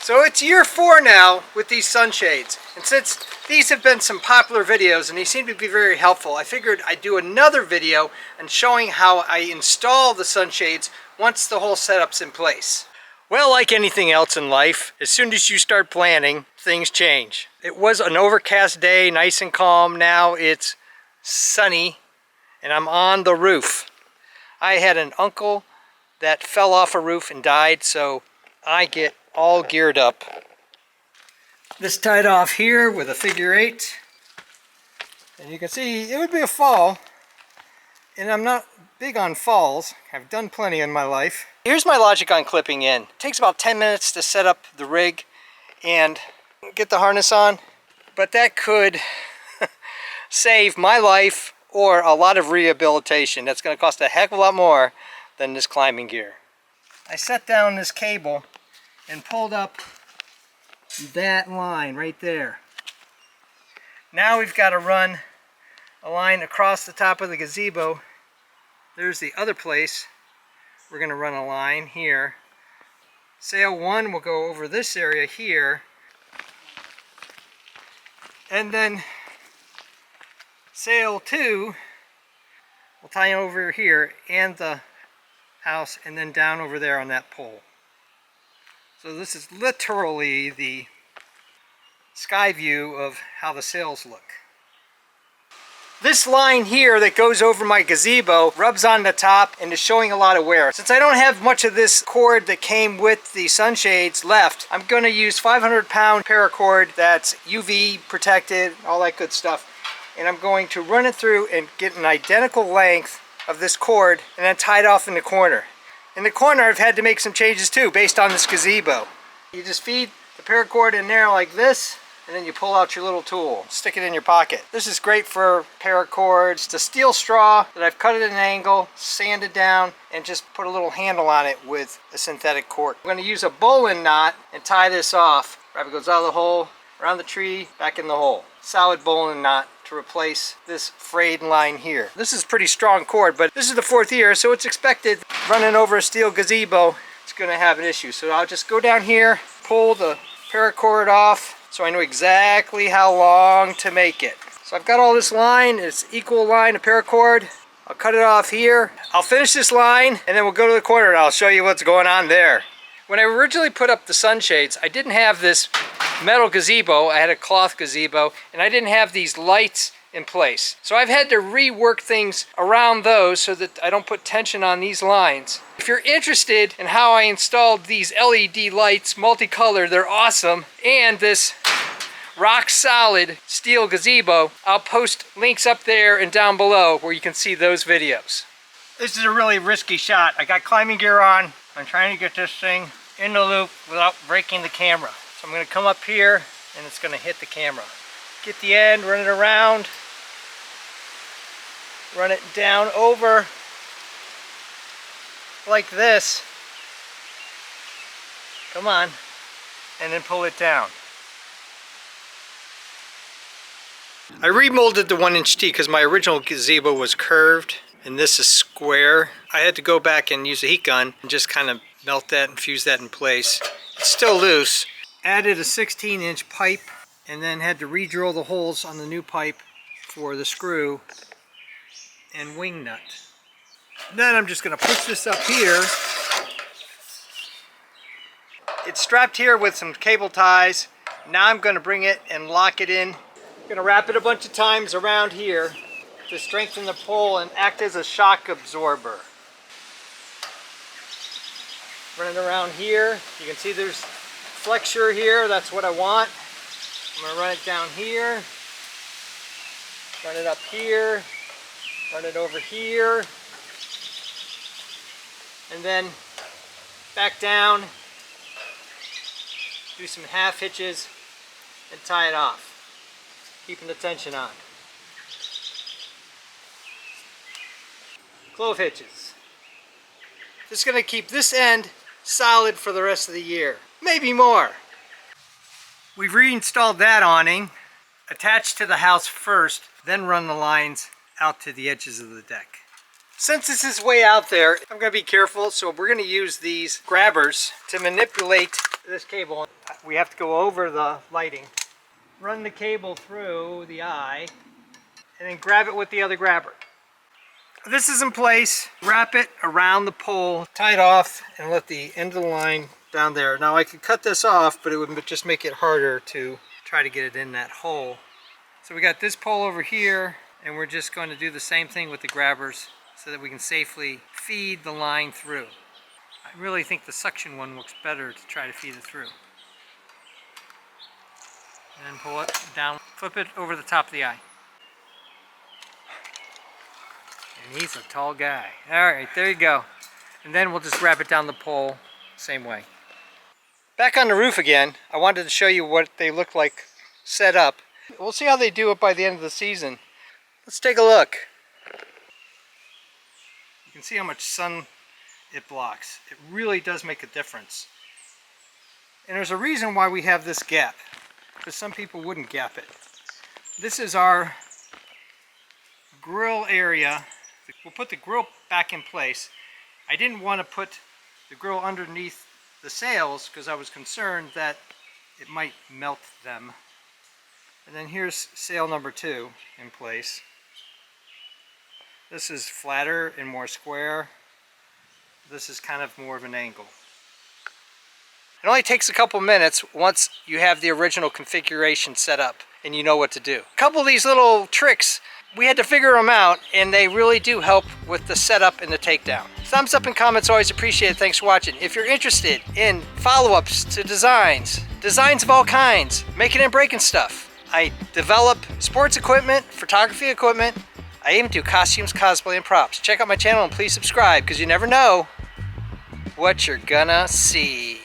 So it's year 4 now with these sunshades, and since these have been some popular videos and they seem to be very helpful, I figured I'd do another video on showing how I install the sunshades once the whole setup's in place. Well, like anything else in life, as soon as you start planning, things change. It was an overcast day, nice and calm. Now it's sunny and I'm on the roof. I had an uncle that fell off a roof and died, so I get all geared up. This tied off here with a figure 8. And you can see it would be a fall. And I'm not big on falls. I've done plenty in my life. Here's my logic on clipping in. It takes about 10 minutes to set up the rig and get the harness on. But that could save my life or a lot of rehabilitation. That's going to cost a heck of a lot more than this climbing gear. I set down this cable and pulled up that line right there. Now we've got to run a line across the top of the gazebo. There's the other place. We're going to run a line here. Sail 1 will go over this area here. And then sail 2 will tie over here and the house and then down over there on that pole. So this is literally the sky view of how the sails look. This line here that goes over my gazebo rubs on the top and is showing a lot of wear. Since I don't have much of this cord that came with the sunshades left, I'm going to use 500-pound paracord that's UV protected, all that good stuff. And I'm going to run it through and get an identical length of this cord and then tie it off in the corner. In the corner I've had to make some changes too based on this gazebo. You just feed the paracord in there like this, and then you pull out your little tool, stick it in your pocket. This is great for paracord. It's a steel straw that I've cut at an angle, sanded down, and just put a little handle on it with a synthetic cord. I'm going to use a bowline knot and tie this off. Rabbit goes out of the hole, around the tree, back in the hole. Solid bowline knot to replace this frayed line here. This is pretty strong cord, but this is the 4th year, so it's expected running over a steel gazebo, it's going to have an issue. So I'll just go down here, pull the paracord off, so I know exactly how long to make it. So I've got all this line, it's equal line of paracord. I'll cut it off here. I'll finish this line, and then we'll go to the corner and I'll show you what's going on there. When I originally put up the sunshades, I didn't have this metal gazebo. I had a cloth gazebo, and I didn't have these lights in place. So I've had to rework things around those so that I don't put tension on these lines. If you're interested in how I installed these LED lights, multicolored, they're awesome, and this rock solid steel gazebo, I'll post links up there and down below where you can see those videos. This is a really risky shot. I got climbing gear on. I'm trying to get this thing in the loop without breaking the camera. So I'm going to come up here and it's going to hit the camera. Get the end, run it around, run it down over like this. Come on. And then pull it down. I remolded the 1-inch T because my original gazebo was curved and this is square. I had to go back and use a heat gun and just kind of melt that and fuse that in place. It's still loose. Added a 16-inch pipe and then had to re-drill the holes on the new pipe for the screw and wing nut. Then I'm just going to push this up here. It's strapped here with some cable ties. Now I'm going to bring it and lock it in. I'm going to wrap it a bunch of times around here to strengthen the pole and act as a shock absorber. Run it around here. You can see there's flexure here. That's what I want. I'm going to run it down here. Run it up here. Run it over here. And then back down. Do some half hitches and tie it off, keeping the tension on. Clove hitches. Just going to keep this end solid for the rest of the year, maybe more. We've reinstalled that awning, attached to the house first, then run the lines out to the edges of the deck. Since this is way out there, I'm going to be careful, so we're going to use these grabbers to manipulate this cable. We have to go over the lighting. Run the cable through the eye and then grab it with the other grabber. This is in place. Wrap it around the pole, tie it off, and let the end of the line down there. Now I could cut this off, but it would just make it harder to try to get it in that hole. So we got this pole over here, and we're just going to do the same thing with the grabbers so that we can safely feed the line through. I really think the suction one looks better to try to feed it through. And then pull it down, flip it over the top of the eye. And he's a tall guy. Alright, there you go. And then we'll just wrap it down the pole, same way. Back on the roof again, I wanted to show you what they look like set up. We'll see how they do it by the end of the season. Let's take a look. You can see how much sun it blocks. It really does make a difference. And there's a reason why we have this gap, because some people wouldn't gap it. This is our grill area. We'll put the grill back in place. I didn't want to put the grill underneath the sails because I was concerned that it might melt them. And then here's sail number 2 in place. This is flatter and more square. This is kind of more of an angle. It only takes a couple minutes once you have the original configuration set up and you know what to do. A couple of these little tricks, we had to figure them out, and they really do help with the setup and the takedown. Thumbs up and comments, always appreciated. Thanks for watching. If you're interested in follow-ups to designs of all kinds, making and breaking stuff. I develop sports equipment, photography equipment. I even do costumes, cosplay, and props. Check out my channel and please subscribe, because you never know what you're gonna see.